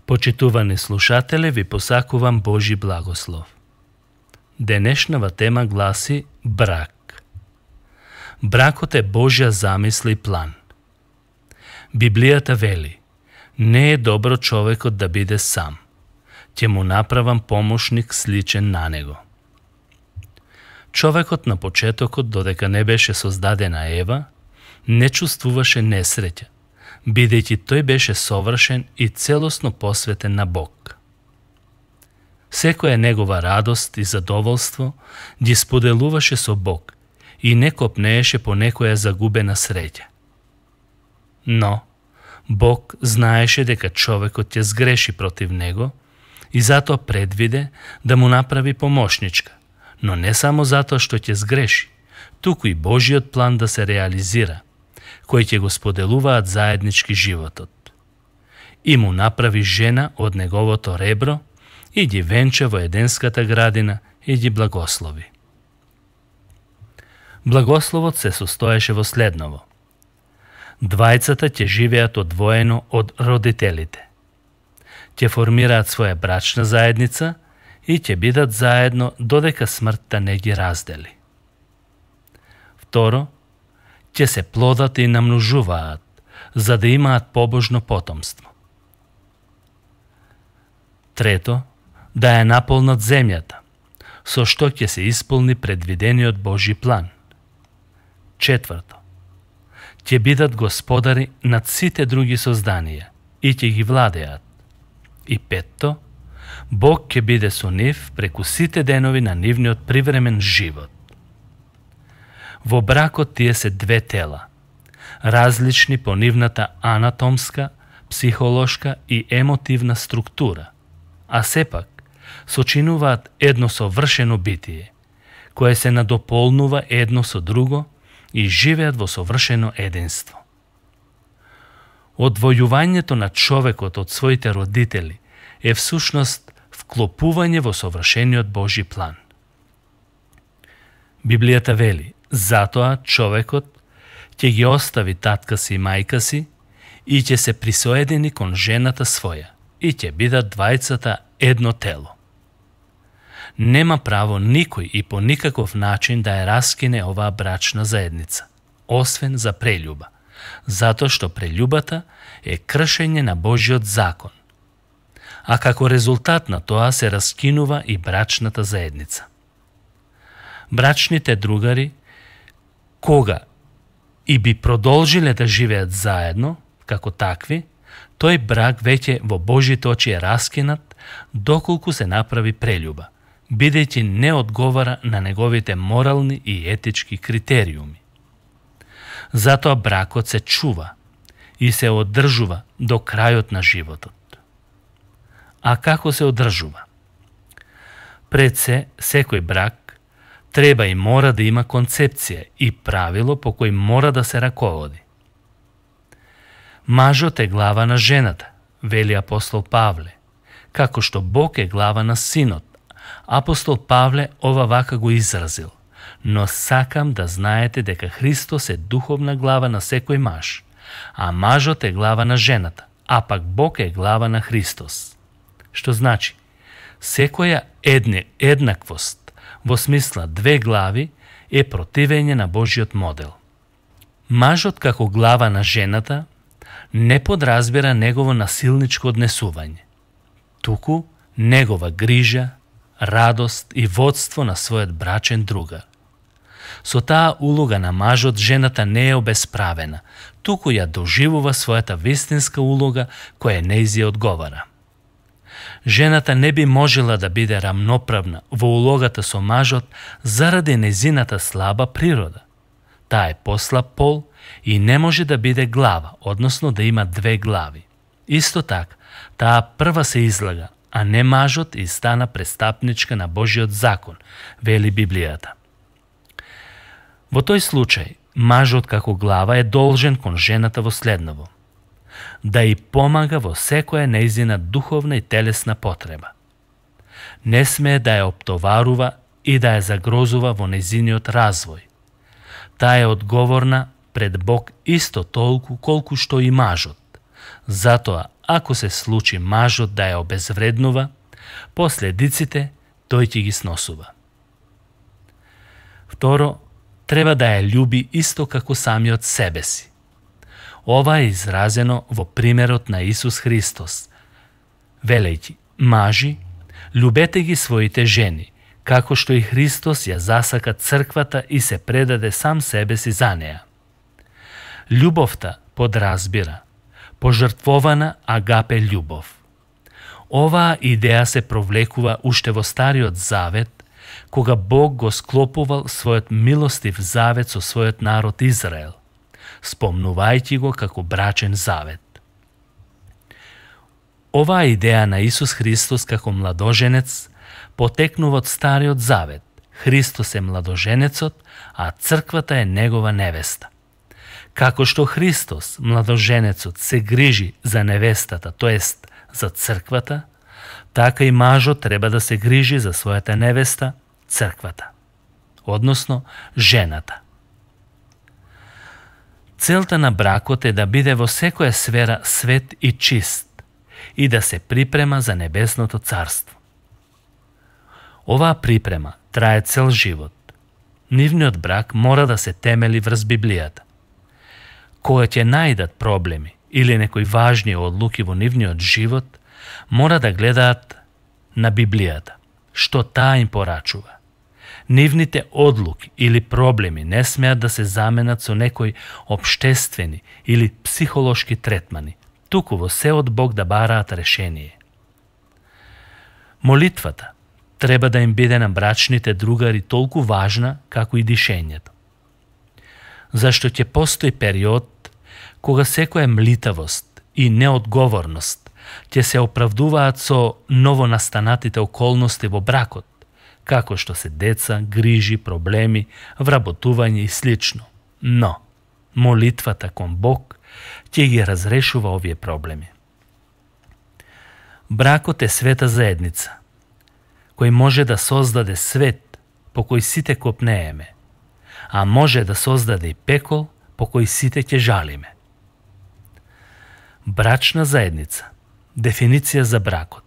Почитувани слушатели, ви посакувам Божи благослов. Денешнава тема гласи брак. Бракот е Божја замисла и план. Библијата вели: не е добро човекот да биде сам. Ќе му направам помошник сличен на него. Човекот на почетокот, додека не беше создадена Ева, не чувствуваше несреќа, бидејќи тој беше совршен и целосно посветен на Бог. Секоја негова радост и задоволство ги споделуваше со Бог и не копнееше по некоја загубена среќа. Но Бог знаеше дека човекот ќе сгреши против него и затоа предвиде да му направи помошничка, но не само затоа што ќе сгреши, туку и Божиот план да се реализира, кој ќе го споделуваат заеднички животот. И му направи жена од неговото ребро и ги венча во Еденската градина и ги благослови. Благословот се состоеше во следново: двајцата ќе живеат одвоено од родителите, ќе формираат своја брачна заедница и ќе бидат заедно додека смртта не ги раздели. Второ, ќе се плодат и намножуваат, за да имаат побожно потомство. Трето, да ја наполнат земјата, со што ќе се исполни предвидениот Божи план. Четврто, ќе бидат господари над сите други созданија и ќе ги владеат. И петто, Бог ќе биде со нив преку сите денови на нивниот привремен живот. Во бракот тие се две тела, различни по нивната анатомска, психолошка и емотивна структура, а сепак сочинуваат едно совршено битие, кое се надополнува едно со друго и живеат во совршено единство. Одвојувањето на човекот од своите родители е всушност вклопување во совршениот Божи план. Библијата вели: затоа човекот ќе ги остави татка си и мајка си и ќе се присоедини кон жената своја и ќе бидат двајцата едно тело. Нема право никој и по никаков начин да ја раскине оваа брачна заедница, освен за прељуба, затоа што прељубата е кршење на Божиот закон. А како резултат на тоа се раскинува и брачната заедница. Брачните другари, кога и би продолжиле да живеат заедно, како такви, тој брак веќе во Божите очи е раскинат доколку се направи прељуба, бидејќи не одговара на неговите морални и етички критериуми. Затоа бракот се чува и се одржува до крајот на животот. А како се одржува? Пред се, секој брак треба и мора да има концепција и правило по кој мора да се раководи. Мажот е глава на жената, вели апостол Павле, како што Бог е глава на синот. Апостол Павле ова вака го изразил: но сакам да знаете дека Христос е духовна глава на секој маж, а мажот е глава на жената, а пак Бог е глава на Христос. Што значи, секоја еднаквост во смисла две глави е противење на Божиот модел. Мажот како глава на жената не подразбира негово насилничко однесување, туку негова грижа, радост и водство на својот брачен другар. Со таа улога на мажот жената не е обесправена, туку ја доживува својата вистинска улога која нејзи одговара. Жената не би можела да биде рамноправна во улогата со мажот заради нејзината слаба природа. Таа е послаб пол и не може да биде глава, односно да има две глави. Исто така, таа прва се излага, а не мажот и стана престапничка на Божиот закон, вели Библијата. Во тој случај, мажот како глава е должен кон жената во следново: да и помага во секоја нејзина духовна и телесна потреба. Не смее да ја оптоварува и да ја загрозува во нејзиниот развој. Таа е одговорна пред Бог исто толку колку што и мажот. Затоа, ако се случи мажот да ја обезвреднува, последиците тој ќе ги сносува. Второ, треба да ја љуби исто како самиот себе си. Ова е изразено во примерот на Исус Христос, велејќи: мажи, љубете ги своите жени, како што и Христос ја засака црквата и се предаде сам себе си за неа. Љубовта подразбира пожртвована агапе љубов. Оваа идеја се провлекува уште во Стариот Завет, кога Бог го склопувал својот милостив завет со својот народ Израел, спомнувајќи го како брачен завет. Оваа идеја на Исус Христос како младоженец потекнува од Стариот Завет. Христос е младоженецот, а црквата е негова невеста. Како што Христос, младоженецот, се грижи за невестата, тоест за црквата, така и мажот треба да се грижи за својата невеста, црквата, односно жената. Целта на бракот е да биде во секоја сфера свет и чист и да се припрема за небесното царство. Оваа припрема трае цел живот. Нивниот брак мора да се темели врз Библијата. Кога ќе најдат проблеми или некои важни одлуки во нивниот живот, мора да гледаат на Библијата, што таа им порачува. Нивните одлуки или проблеми не смеат да се заменат со некои општествени или психолошки третмани, туку во се од Бог да бараат решение. Молитвата треба да им биде на брачните другари толку важна како и дишењето. Зашто ќе постои период кога секоја млитавост и неодговорност ќе се оправдуваат со новонастанатите околности во бракот, како што се деца, грижи, проблеми, вработување и слично. Но молитвата кон Бог ќе ги разрешува овие проблеми. Бракот е света заедница, кој може да создаде свет по кој сите копнееме, а може да создаде и пекол по кој сите ќе жалиме. Брачна заедница. Дефиниција за бракот.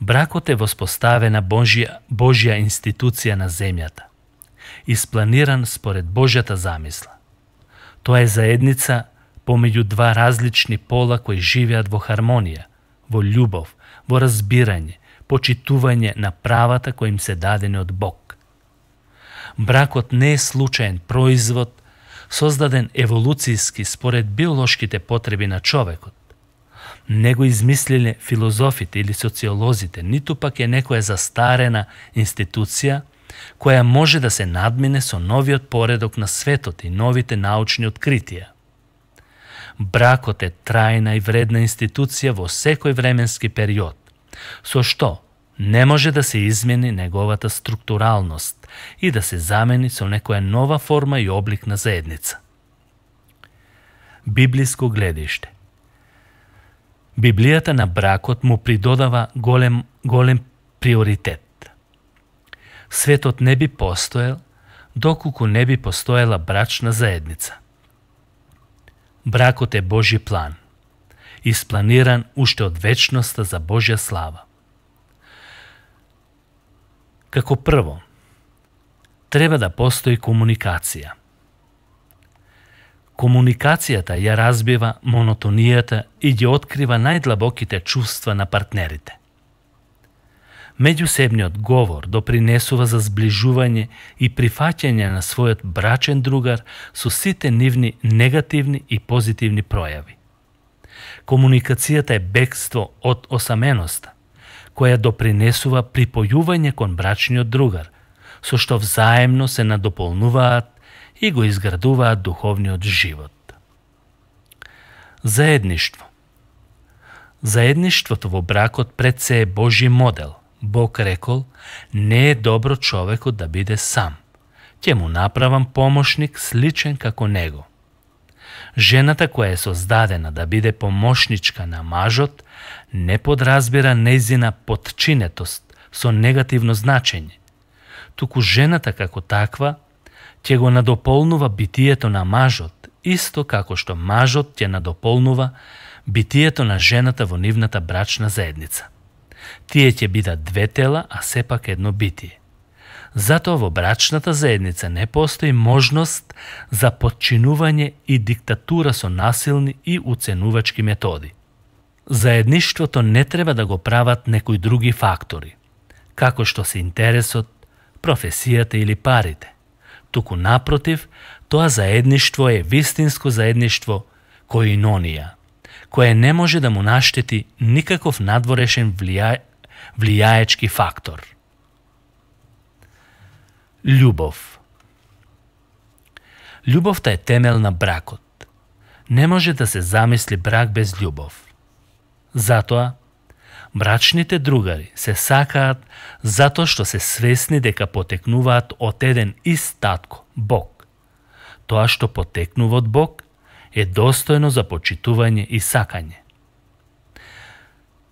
Бракот е воспоставена Божја институција на земјата, испланиран според Божјата замисла. Тоа е заедница помеѓу два различни пола кои живеат во хармонија, во љубов, во разбирање, почитување на правата кои им се дадени од Бог. Бракот не е случаен производ, создаден еволуцијски според биолошките потреби на човекот. Не го измислиле филозофите или социолозите, ниту пак е некоја застарена институција која може да се надмине со новиот поредок на светот и новите научни откритија. Бракот е трајна и вредна институција во секој временски период, со што не може да се измени неговата структуралност и да се замени со некоја нова форма и облик на заедница. Библиско гледиште. Библијата на бракот му придодава голем приоритет. Светот не би постоел доколку не би постоела брачна заедница. Бракот е Божји план, испланиран уште од вечноста за Божја слава. Како прво, треба да постои комуникација. Комуникацијата ја разбива монотонијата и ги открива најдлабоките чувства на партнерите. Меѓусебниот говор допринесува за зближување и прифаќање на својот брачен другар со сите нивни негативни и позитивни пројави. Комуникацијата е бегство од осаменоста, која допринесува припојување кон брачниот другар, со што взаемно се надополнуваат и го изградуваат духовниот живот. Заедништво. Заедништвото во бракот пред се е Божји модел. Бог рекол, не е добро човекот да биде сам. Ќе му направам помошник сличен како него. Жената која е создадена да биде помошничка на мажот, не подразбира нејзина подчинетост со негативно значење. Туку жената како таква ќе го надополнува битието на мажот, исто како што мажот ќе надополнува битието на жената во нивната брачна заедница. Тие ќе бидат две тела, а сепак едно битие. Затоа во брачната заедница не постои можност за подчинување и диктатура со насилни и уценувачки методи. Заедништвото не треба да го прават некои други фактори, како што се интересот, професијата или парите. Туку напротив, тоа заедништво е вистинско заедништво коинонија, кое не може да му наштети никаков надворешен влијаечки фактор. Љубов. Љубовта е темел на бракот. Не може да се замисли брак без љубов. Затоа, брачните другари се сакаат затоа што се свесни дека потекнуваат од еден ист татко, Бог. Тоа што потекнува од Бог е достојно за почитување и сакање.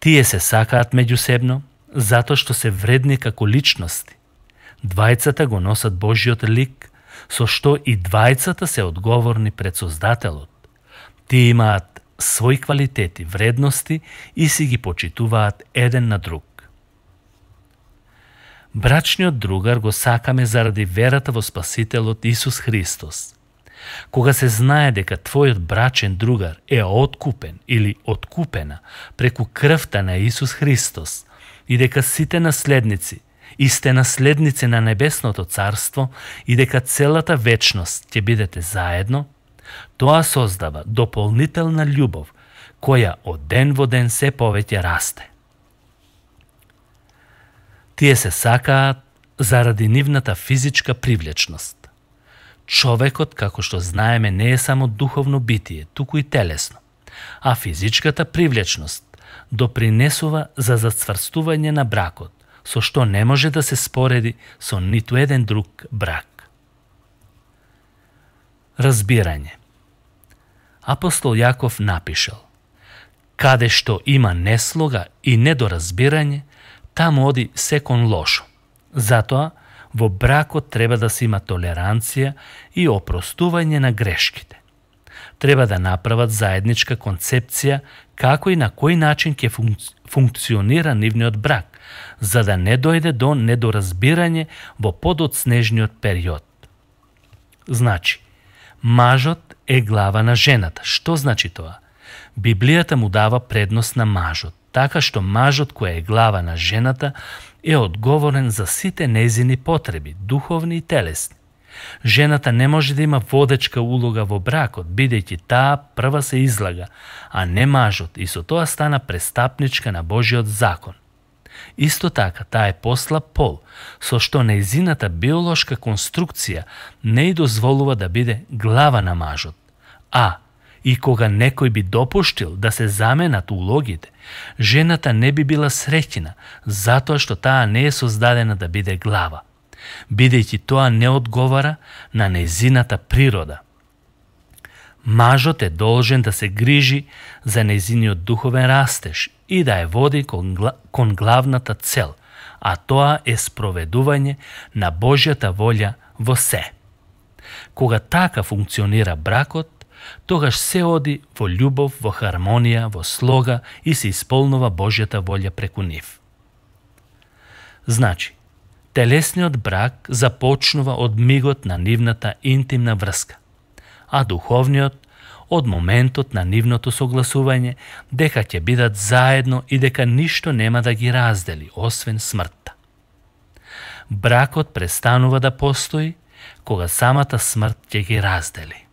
Тие се сакаат меѓусебно затоа што се вредни како личности. Двајцата го носат Божиот лик, со што и двајцата се одговорни пред Создателот. Тие имаат своји квалитети, вредности и си ги почитуваат еден на друг. Брачниот другар го сакаме заради верата во Спасителот Исус Христос. Кога се знае дека твојот брачен другар е откупен или откупена преку крвта на Исус Христос и дека сите наследници и сте наследници на Небесното Царство и дека целата вечност ќе бидете заедно, тоа создава дополнителна љубов, која од ден во ден се повеќе расте. Тие се сакаат заради нивната физичка привлечност. Човекот, како што знаеме, не е само духовно битие, туку и телесно, а физичката привлечност допринесува за зацврстување на бракот, со што не може да се спореди со ниту еден друг брак. Разбирање. Апостол Јаков напишал: каде што има неслога и недоразбирање, таму оди секон лошо. Затоа, во бракот треба да се има толеранција и опростување на грешките. Треба да направат заедничка концепција како и на кој начин ќе функционира нивниот брак, за да не дојде до недоразбирање во подоцнежниот период. Значи, мажот е глава на жената. Што значи тоа? Библијата му дава предност на мажот, така што мажот кој е глава на жената е одговорен за сите нејзини потреби, духовни и телесни. Жената не може да има водечка улога во бракот, бидејќи таа прва се излага, а не мажот, и со тоа стана престапничка на Божиот закон. Исто така, таа е послаб пол, со што нејзината биолошка конструкција не ѝ дозволува да биде глава на мажот. А, и кога некој би допуштил да се заменат улогите, жената не би била среќна, затоа што таа не е создадена да биде глава, бидејќи тоа не одговара на нејзината природа. Мажот е должен да се грижи за нејзиниот духовен растеж и да ја води кон главната цел, а тоа е спроведување на Божјата волја во се. Кога така функционира бракот, тогаш се оди во љубов, во хармонија, во слога и се исполнува Божјата волја преку нив. Значи, телесниот брак започнува од мигот на нивната интимна врска, а духовниот од моментот на нивното согласување дека ќе бидат заедно и дека ништо нема да ги раздели, освен смртта. Бракот престанува да постои кога самата смрт ќе ги раздели.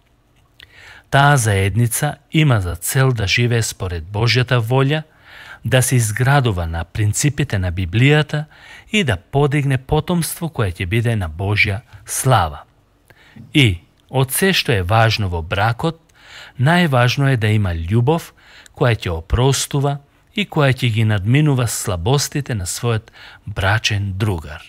Таа заедница има за цел да живее според Божјата волја, да се изградува на принципите на Библијата и да подигне потомство кое ќе биде на Божја слава. И, од се што е важно во бракот, најважно е да има љубов која ќе опростува и која ќе ги надминува слабостите на својот брачен другар.